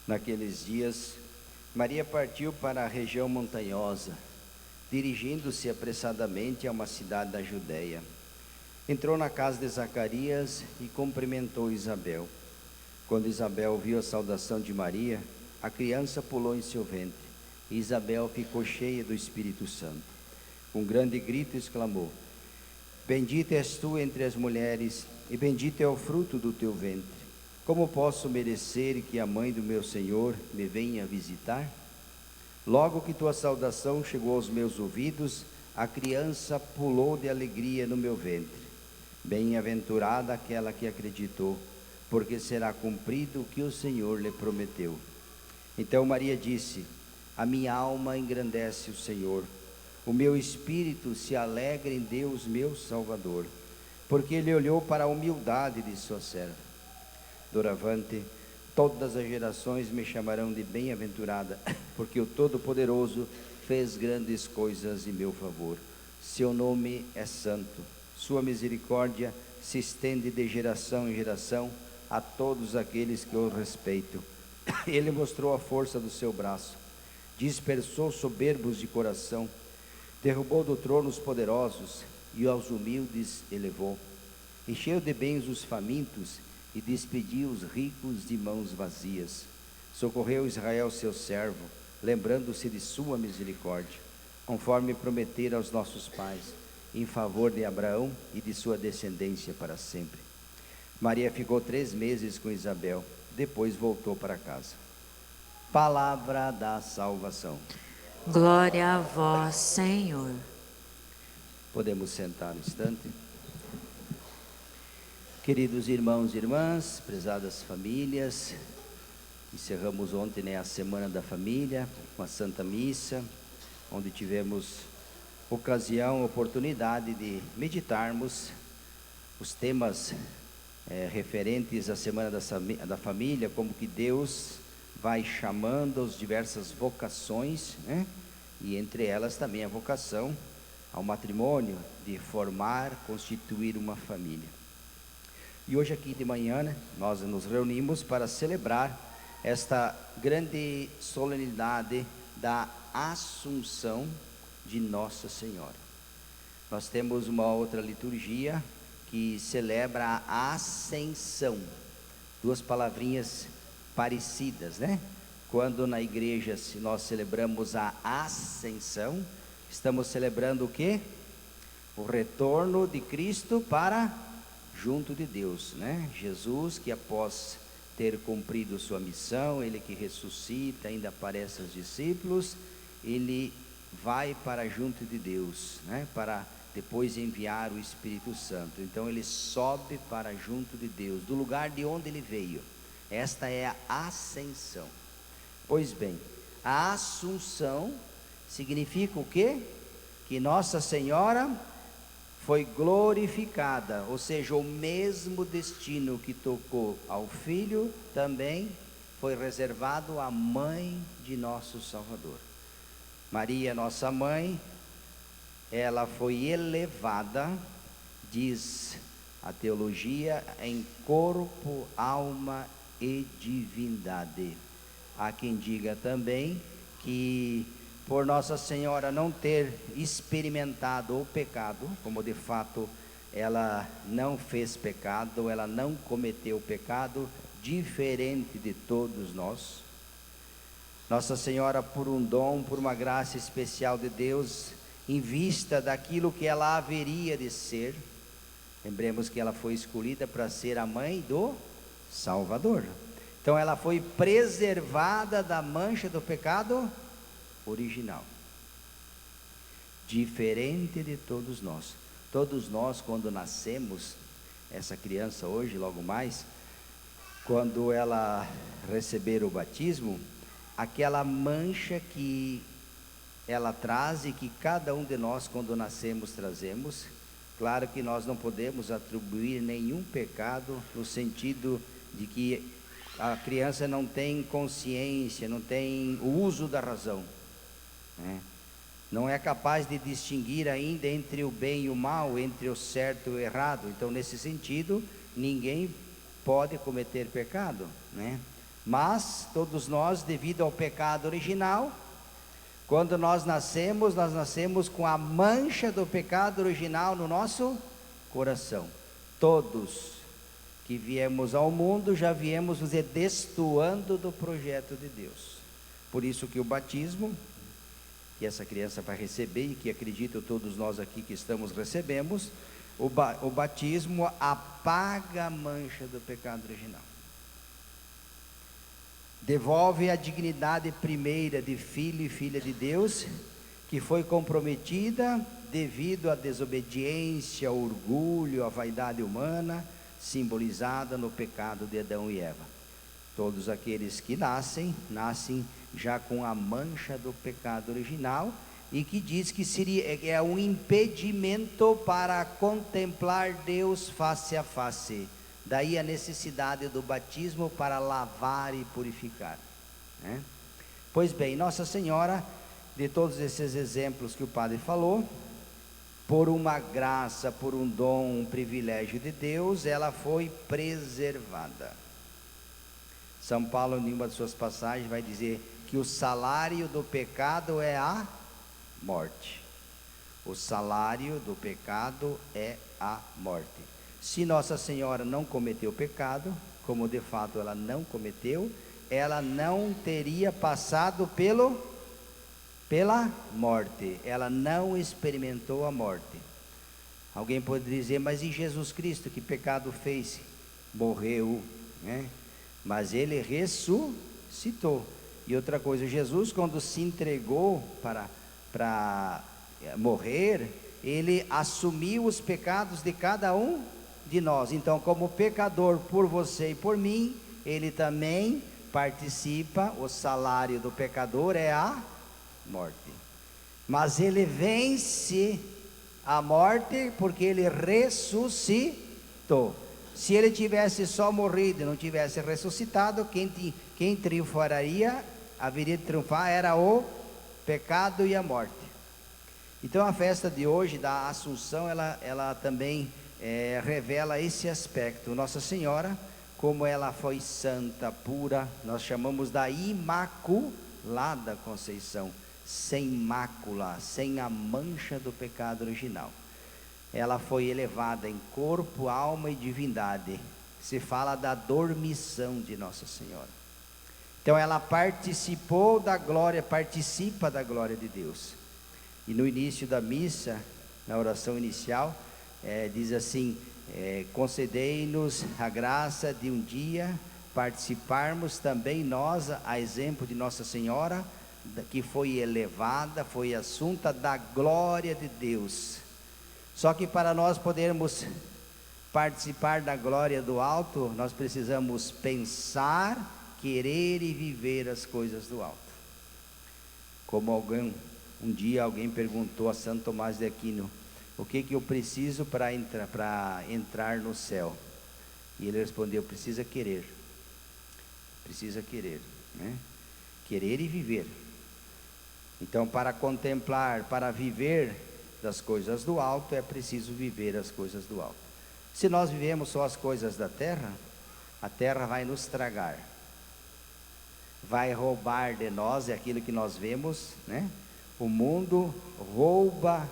Naqueles dias, Maria partiu para a região montanhosa, dirigindo-se apressadamente a uma cidade da Judéia. Entrou na casa de Zacarias e cumprimentou Isabel. Quando Isabel viu a saudação de Maria, a criança pulou em seu ventre, e Isabel ficou cheia do Espírito Santo. Com grande grito exclamou: Bendita és tu entre as mulheres, e bendito é o fruto do teu ventre. Como posso merecer que a mãe do meu Senhor me venha visitar? Logo que tua saudação chegou aos meus ouvidos, a criança pulou de alegria no meu ventre. Bem-aventurada aquela que acreditou, porque será cumprido o que o Senhor lhe prometeu. Então Maria disse: A minha alma engrandece o Senhor, o meu espírito se alegra em Deus meu Salvador, porque Ele olhou para a humildade de sua serva. Doravante, todas as gerações me chamarão de bem-aventurada, porque o Todo-Poderoso fez grandes coisas em meu favor. Seu nome é santo, sua misericórdia se estende de geração em geração a todos aqueles que o respeitam. Ele mostrou a força do seu braço, dispersou soberbos de coração, derrubou do trono os poderosos e aos humildes elevou. Encheu de bens os famintos e despediu os ricos de mãos vazias. Socorreu Israel seu servo, lembrando-se de sua misericórdia, conforme prometera aos nossos pais, em favor de Abraão e de sua descendência para sempre. Maria ficou 3 meses com Isabel, depois voltou para casa. Palavra da salvação. Glória a vós, Senhor. Podemos sentar um instante. Queridos irmãos e irmãs, prezadas famílias, encerramos ontem a Semana da Família, com a Santa Missa, onde tivemos ocasião, oportunidade de meditarmos os temas referentes à Semana da Família, como que Deus vai chamando as diversas vocações, né? E entre elas também a vocação ao matrimônio, de formar, constituir uma família. E hoje aqui de manhã, né, nós nos reunimos para celebrar esta grande solenidade da Assunção de Nossa Senhora. Nós temos uma outra liturgia que celebra a Ascensão, 2 palavrinhas parecidas, né? Quando na igreja nós celebramos a Ascensão, estamos celebrando o quê? O retorno de Cristo para junto de Deus, né? Jesus, que após ter cumprido sua missão, ele que ressuscita, ainda aparece aos discípulos, ele vai para junto de Deus, né? Para depois enviar o Espírito Santo. Então ele sobe para junto de Deus, do lugar de onde ele veio. Esta é a ascensão. Pois bem, a Assunção significa o quê? Que Nossa Senhora foi glorificada, ou seja, o mesmo destino que tocou ao Filho, também foi reservado à Mãe de nosso Salvador. Maria, nossa Mãe, ela foi elevada, diz a teologia, em corpo, alma e divindade. Há quem diga também que por Nossa Senhora não ter experimentado o pecado, como de fato ela não fez pecado, ela não cometeu pecado, diferente de todos nós. Nossa Senhora, por um dom, por uma graça especial de Deus, em vista daquilo que ela haveria de ser, lembremos que ela foi escolhida para ser a mãe do Salvador. Então ela foi preservada da mancha do pecado original, diferente de todos nós. Todos nós, quando nascemos, essa criança hoje, logo mais, quando ela receber o batismo, aquela mancha que ela traz e que cada um de nós, quando nascemos, trazemos. Claro que nós não podemos atribuir nenhum pecado, no sentido de que a criança não tem consciência, não tem o uso da razão, né? Não é capaz de distinguir ainda entre o bem e o mal, entre o certo e o errado. Então, nesse sentido, ninguém pode cometer pecado, né? Mas todos nós, devido ao pecado original, quando nós nascemos com a mancha do pecado original no nosso coração. Todos que viemos ao mundo já viemos, vamos dizer, destoando do projeto de Deus. Por isso que o batismo, que essa criança vai receber, e que acredito todos nós aqui que estamos recebemos, o batismo apaga a mancha do pecado original. Devolve a dignidade primeira de filho e filha de Deus, que foi comprometida devido à desobediência, ao orgulho, à vaidade humana, simbolizada no pecado de Adão e Eva. Todos aqueles que nascem já com a mancha do pecado original, e que diz que é um impedimento para contemplar Deus face a face. Daí a necessidade do batismo para lavar e purificar, né? Pois bem, Nossa Senhora, de todos esses exemplos que o padre falou, por uma graça, por um dom, um privilégio de Deus, ela foi preservada. São Paulo, em uma de suas passagens, vai dizer que o salário do pecado é a morte. O salário do pecado é a morte. Se Nossa Senhora não cometeu pecado, como de fato ela não cometeu, ela não teria passado pela morte, ela não experimentou a morte. Alguém pode dizer, mas e Jesus Cristo, que pecado fez? Morreu, né? Mas ele ressuscitou. E outra coisa, Jesus, quando se entregou para morrer, ele assumiu os pecados de cada um de nós. Então, como pecador por você e por mim, ele também participa. O salário do pecador é a morte, mas ele vence a morte porque ele ressuscitou. Se ele tivesse só morrido e não tivesse ressuscitado, quem triunfaria, haveria de triunfar, era o pecado e a morte. Então a festa de hoje da Assunção, ela também revela esse aspecto. Nossa Senhora, como ela foi santa, pura, nós chamamos da Imaculada Conceição, sem mácula, sem a mancha do pecado original. Ela foi elevada em corpo, alma e divindade. Se fala da dormição de Nossa Senhora. Então ela participa da glória de Deus. E no início da missa, na oração inicial, diz assim: concedei-nos a graça de um dia participarmos também nós, a exemplo de Nossa Senhora, que foi elevada, foi assunta da glória de Deus. Só que para nós podermos participar da glória do alto, nós precisamos pensar, querer e viver as coisas do alto. Como um dia alguém perguntou a Santo Tomás de Aquino: o que eu preciso para entrar no céu? E ele respondeu: precisa querer, né? Querer e viver. Então, para contemplar, para viver das coisas do alto, é preciso viver as coisas do alto. Se nós vivemos só as coisas da terra, a terra vai nos tragar, vai roubar de nós aquilo que nós vemos, né? O mundo rouba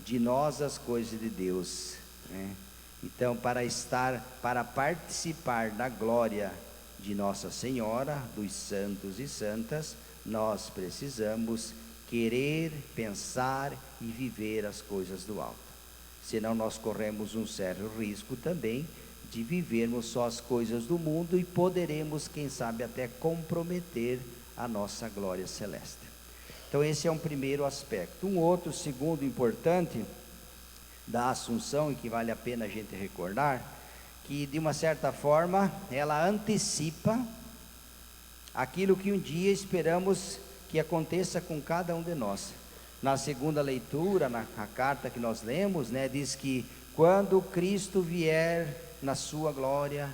de nós as coisas de Deus, né? Então, para participar da glória de Nossa Senhora, dos santos e santas, nós precisamos querer, pensar e viver as coisas do alto. Senão nós corremos um sério risco também de vivermos só as coisas do mundo, e poderemos, quem sabe, até comprometer a nossa glória celeste. Então esse é um primeiro aspecto. Um outro, segundo importante da Assunção, e que vale a pena a gente recordar, que de uma certa forma ela antecipa aquilo que um dia esperamos que aconteça com cada um de nós. Na segunda leitura, na carta que nós lemos, né, diz que quando Cristo vier na sua glória,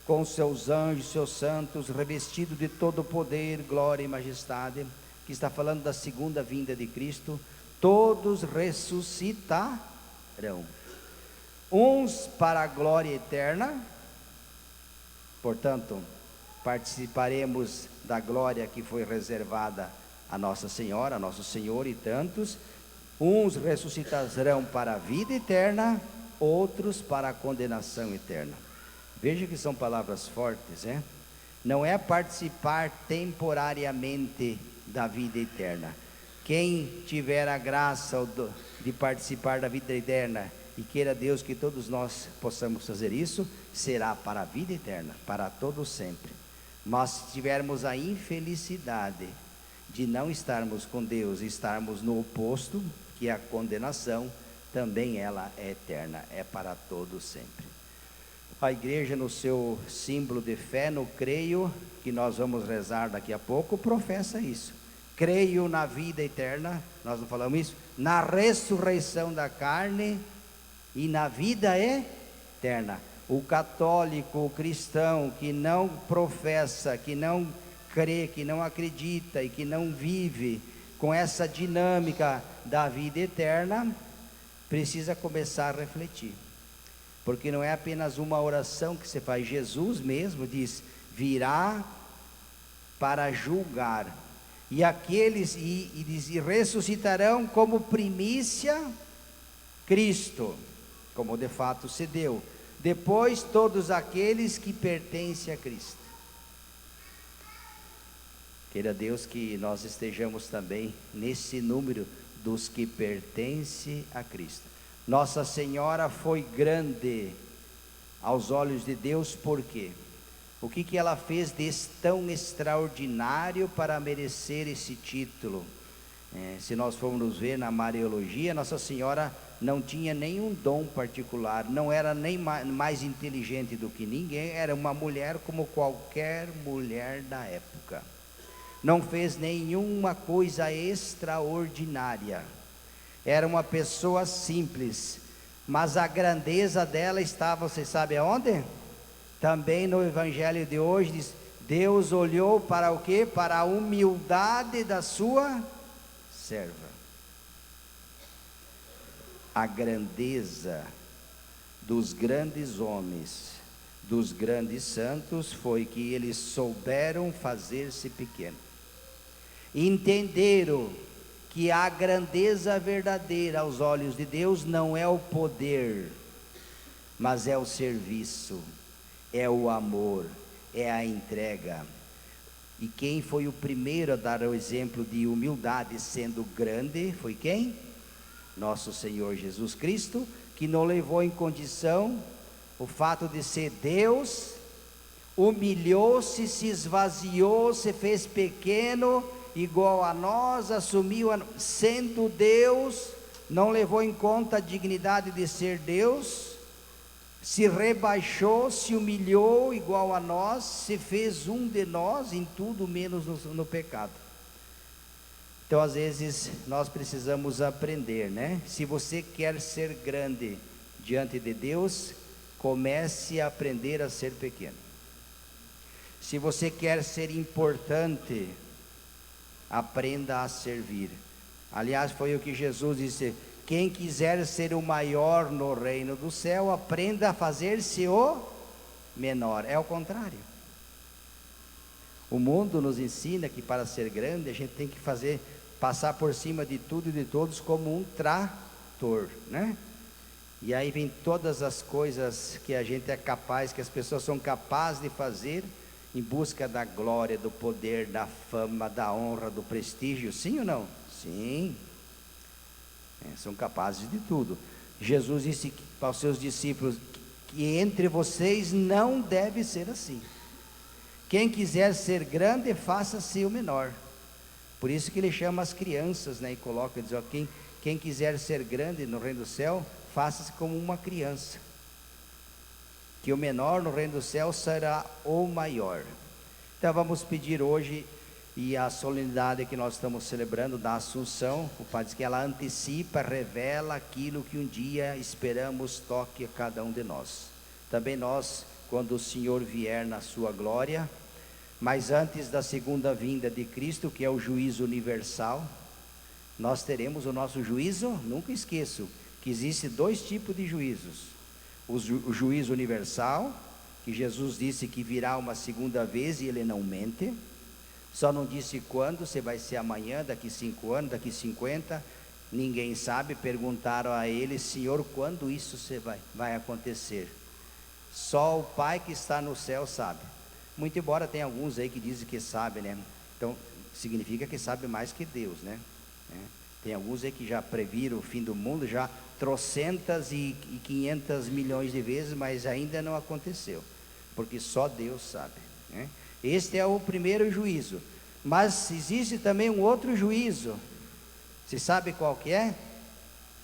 com seus anjos, seus santos, revestido de todo poder, glória e majestade, que está falando da segunda vinda de Cristo, todos ressuscitarão, uns para a glória eterna, portanto, participaremos da glória que foi reservada a Nossa Senhora, a Nosso Senhor e tantos. Uns ressuscitarão para a vida eterna, outros para a condenação eterna. Veja que são palavras fortes, né? Não é participar temporariamente da vida eterna. Quem tiver a graça de participar da vida eterna, e queira Deus que todos nós possamos fazer isso, será para a vida eterna, para todo sempre. Mas se tivermos a infelicidade de não estarmos com Deus, estarmos no oposto, que é a condenação, também ela é eterna, é para todo sempre. A igreja, no seu símbolo de fé, no creio, que nós vamos rezar daqui a pouco, professa isso. Creio na vida eterna, nós não falamos isso? Na ressurreição da carne e na vida eterna. O católico, o cristão que não professa, que não crê, que não acredita e que não vive com essa dinâmica da vida eterna, precisa começar a refletir. Porque não é apenas uma oração que você faz. Jesus mesmo diz: virá para julgar. E aqueles e ressuscitarão como primícia Cristo, como de fato se deu. Depois todos aqueles que pertencem a Cristo. Queira Deus que nós estejamos também nesse número dos que pertencem a Cristo. Nossa Senhora foi grande aos olhos de Deus, por quê? O que ela fez de tão extraordinário para merecer esse título? Se nós formos ver na Mariologia, Nossa Senhora não tinha nenhum dom particular, não era nem mais inteligente do que ninguém, era uma mulher como qualquer mulher da época. Não fez nenhuma coisa extraordinária. Era uma pessoa simples, mas a grandeza dela estava, você sabe aonde? Também no Evangelho de hoje diz: Deus olhou para o quê? Para a humildade da sua serva. A grandeza dos grandes homens, dos grandes santos, foi que eles souberam fazer-se pequeno. Entenderam que a grandeza verdadeira aos olhos de Deus não é o poder, mas é o serviço, é o amor, é a entrega. E quem foi o primeiro a dar o exemplo de humildade sendo grande, foi quem? Nosso Senhor Jesus Cristo, que não levou em condição o fato de ser Deus, humilhou-se, se esvaziou, se fez pequeno, igual a nós, assumiu, sendo Deus, não levou em conta a dignidade de ser Deus, se rebaixou, se humilhou igual a nós, se fez um de nós em tudo menos no pecado. Então às vezes nós precisamos aprender, né? Se você quer ser grande diante de Deus, comece a aprender a ser pequeno. Se você quer ser importante, aprenda a servir. Aliás, foi o que Jesus disse: quem quiser ser o maior no reino do céu, aprenda a fazer-se o menor. É o contrário. O mundo nos ensina que para ser grande a gente tem que passar por cima de tudo e de todos como um trator, né? E aí vem todas as coisas que a gente é capaz, que as pessoas são capazes de fazer em busca da glória, do poder, da fama, da honra, do prestígio. Sim ou não? Sim. São capazes de tudo. Jesus disse para os seus discípulos que entre vocês não deve ser assim. Quem quiser ser grande, faça-se o menor. Por isso que ele chama as crianças, né, e coloca, diz, ó, quem quiser ser grande no reino do céu, faça-se como uma criança, que o menor no reino do céu será o maior. Então vamos pedir hoje, e a solenidade que nós estamos celebrando da Assunção, o Pai diz que ela antecipa, revela aquilo que um dia esperamos toque a cada um de nós. Também nós, quando o Senhor vier na sua glória, mas antes da segunda vinda de Cristo, que é o juízo universal, nós teremos o nosso juízo. Nunca esqueço que existe dois tipos de juízos: o juízo universal, que Jesus disse que virá uma segunda vez e Ele não mente. Só não disse quando, se vai ser amanhã, daqui 5 anos, daqui 50, ninguém sabe. Perguntaram a Ele: Senhor, quando isso vai acontecer? Só o Pai que está no céu sabe. Muito embora tenha alguns aí que dizem que sabe, né? Então, significa que sabe mais que Deus, né? Tem alguns aí que já previram o fim do mundo, já trocentas e 500 milhões de vezes, mas ainda não aconteceu, porque só Deus sabe, né? Este é o primeiro juízo, mas existe também um outro juízo. Você sabe qual que é?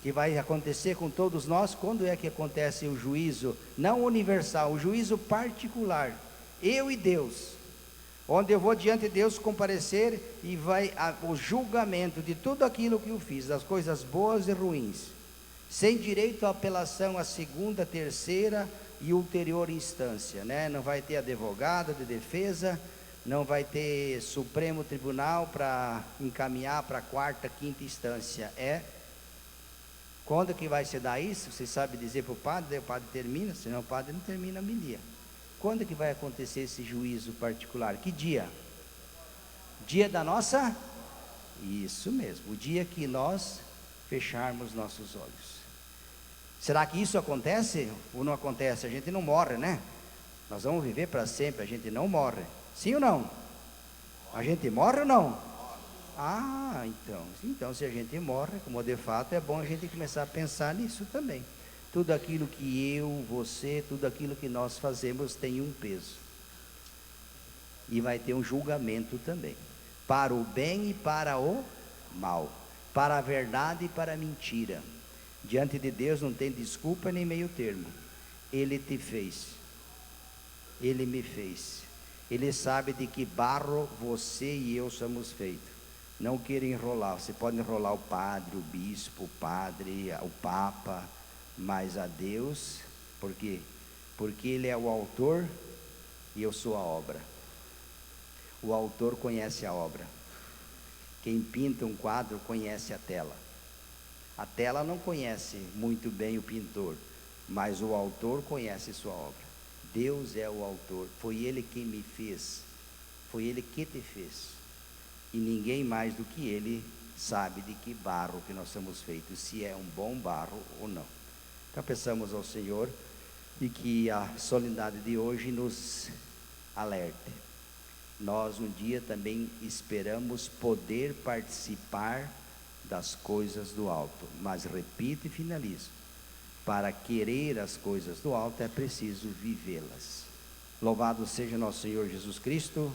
Que vai acontecer com todos nós. Quando é que acontece o juízo? Não universal, o juízo particular, eu e Deus, onde eu vou diante de Deus comparecer e vai o julgamento de tudo aquilo que eu fiz, das coisas boas e ruins, sem direito à apelação à segunda, terceira e ulterior instância, né? Não vai ter advogado de defesa, não vai ter Supremo Tribunal para encaminhar para a quarta, quinta instância. Quando que vai se dar isso? Você sabe dizer para o padre? Daí o padre termina, senão o padre não termina a homilia. Quando que vai acontecer esse juízo particular? Que dia? Dia da nossa? Isso mesmo, o dia que nós fecharmos nossos olhos. Será que isso acontece ou não acontece? A gente não morre, né? Nós vamos viver para sempre, a gente não morre. Sim ou não? A gente morre ou não? Ah, então se a gente morre, como de fato, é bom a gente começar a pensar nisso também. Tudo aquilo que eu, você, tudo aquilo que nós fazemos tem um peso. E vai ter um julgamento também. Para o bem e para o mal. Para a verdade e para a mentira. Diante de Deus não tem desculpa nem meio termo. Ele te fez. Ele me fez. Ele sabe de que barro você e eu somos feitos. Não queira enrolar. Você pode enrolar o padre, o bispo, o papa, mas a Deus, por quê? Porque Ele é o autor e eu sou a obra. O autor conhece a obra. Quem pinta um quadro conhece a tela. A tela não conhece muito bem o pintor, mas o autor conhece sua obra. Deus é o autor, foi Ele quem me fez, foi Ele que te fez, e ninguém mais do que Ele sabe de que barro que nós somos feitos, se é um bom barro ou não. Então peçamos ao Senhor e que a solenidade de hoje nos alerte. Nós um dia também esperamos poder participar das coisas do alto, mas repito e finalizo: para querer as coisas do alto é preciso vivê-las. Louvado seja nosso Senhor Jesus Cristo.